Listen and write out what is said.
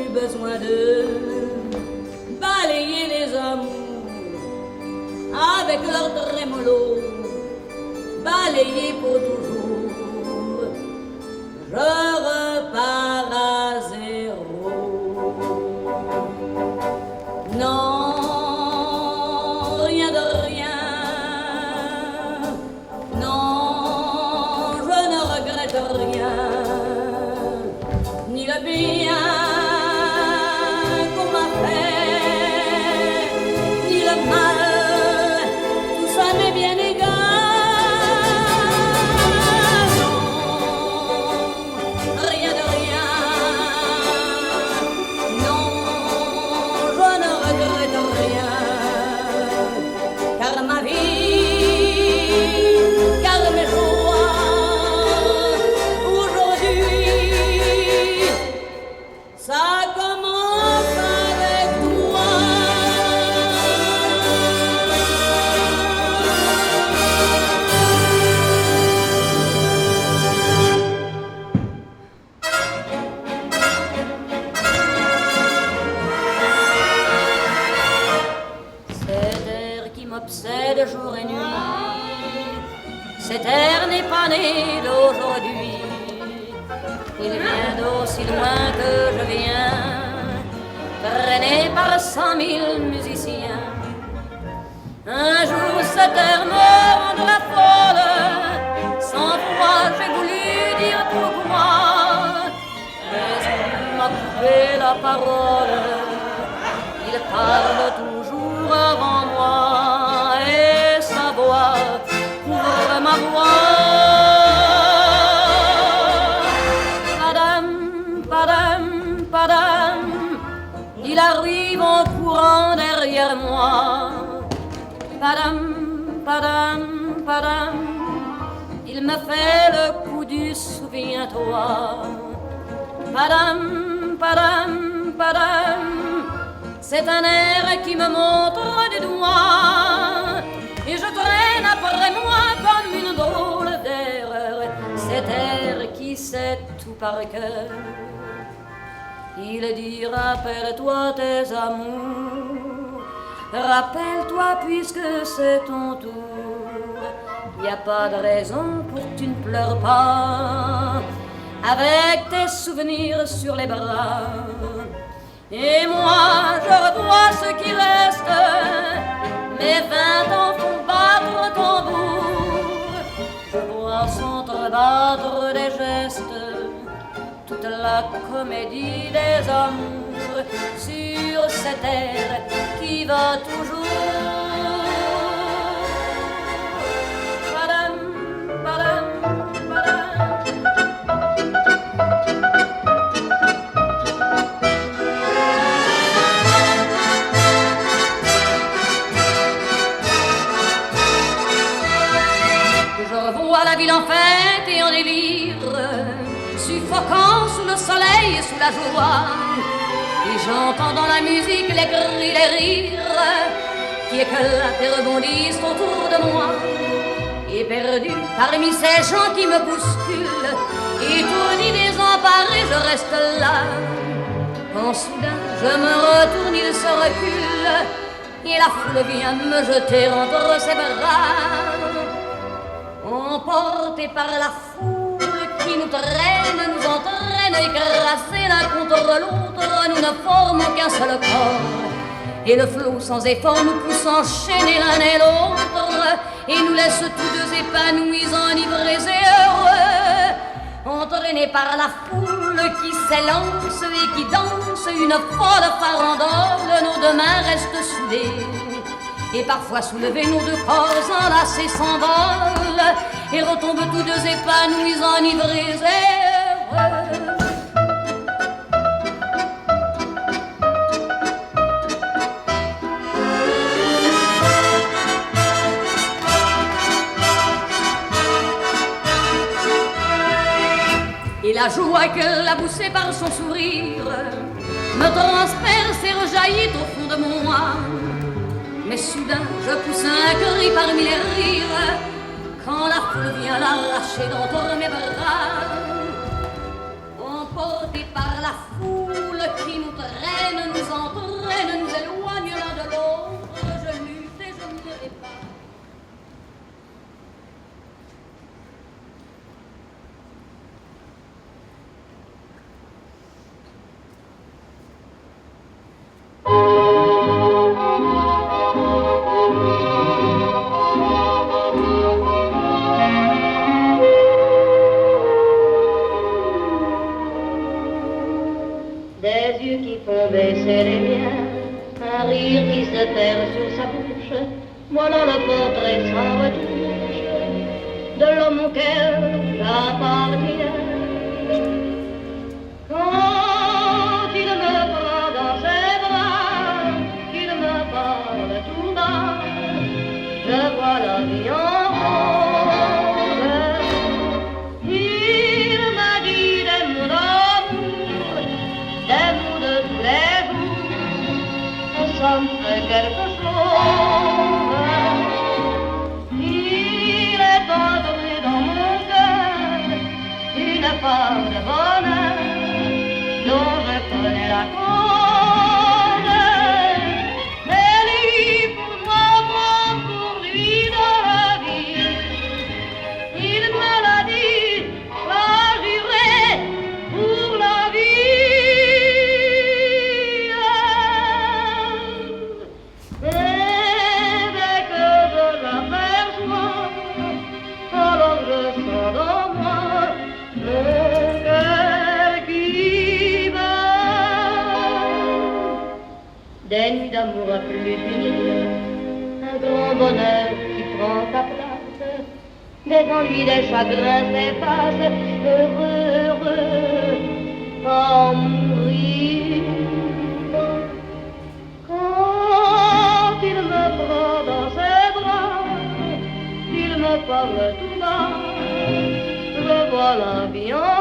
plus besoin de balayer les amours avec leur trémolo, balayer pour toujours. Je repars à zéro. Non, rien de rien. Non, je ne regrette rien. Ni le bien qu'on m'a fait, ni le mal, tout ça m'est bien égal. Non, rien de rien. Non, je ne regrette rien. Car ma vie, car mes joies, aujourd'hui, ça commence avec toi. Cet air qui m'obsède jour et nuit, cet air n'est pas né d'aujourd'hui. Il vient d'aussi loin que je viens, traîné par 100 000 musiciens. Un jour cette air me rendra folle, sans foi j'ai voulu dire pourquoi, mais il m'a coupé la parole. Il parle toujours avant moi et sa voix couvre ma voix. Padam, padam, padam, il arrive en courant derrière moi. Padam, padam, padam, il me fait le coup du souviens-toi. Padam, padam, padam, c'est un air qui me montre des doigts et je traîne après moi comme une drôle d'erreur. Cet air qui sait tout par cœur. Il dit rappelle-toi tes amours, rappelle-toi puisque c'est ton tour. Y a pas de raison pour que tu ne pleures pas avec tes souvenirs sur les bras. Et moi je revois ce qui reste, mes 20 ans font battre tambour. Je vois s'entrebattre des gestes, toute la comédie des amours sur cette air qui va toujours. Padam, padam, padam. Je revois la ville en fête et en délire, suffoquant sous le soleil et sous la joie. Et j'entends dans la musique les cris, les rires qui éclatent et rebondissent autour de moi. Et perdu parmi ces gens qui me bousculent, étourdi, désemparé, je reste là. Quand soudain je me retourne, il se recule et la foule vient me jeter entre ses bras. Emportés par la foule qui nous traîne, nous entraîne, écrasés l'un contre l'autre, nous ne formons qu'un seul corps. Et le flot sans effort nous pousse enchaîner l'un et l'autre, et nous laisse tous deux épanouis, enivrés et heureux. Entraînés par la foule qui s'élance et qui danse une folle farandole, nos deux mains restent soudées. Et parfois soulevés, nos deux corps enlacés s'envolent et retombent tous deux épanouis, enivrés et heureux. Et la joie qu'elle a poussée par son sourire me transperce et rejaillit au fond de moi. Mais soudain, je pousse un cri parmi les rires quand la foule vient l'arracher d'entre mes bras. Emporté par la foule qui nous traîne, nous entraîne, nous éloigne l'un de l'autre. Je lutte et je n'irai pas. Des yeux qui font baisser les miens, un rire qui se perd sur sa bouche, voilà le portrait sans retouche de l'homme auquel j'appartiens. Quand il me prend dans ses bras, qu'il me parle tout bas, je vois la vie en rose. Il m'a dit des mots d'amour, des mots de tous les jours, ça me fait quelque chose. Il est entré dans mon cœur une part de bonheur dont je connais la cause. Mais lui, pour moi, pour lui dans la vie, il me l'a dit, j'ai juré pour la vie. Et dès que je l'aperçois, alors je sens dans moi mon cœur qui bat. Des nuits d'amour à plus finir, un grand bonheur qui prend sa place, des ennuis, des chagrins s'effacent, heureux, heureux, en mourir. Quand il me prend dans ses bras, il me parle tout bas, je vois la vie en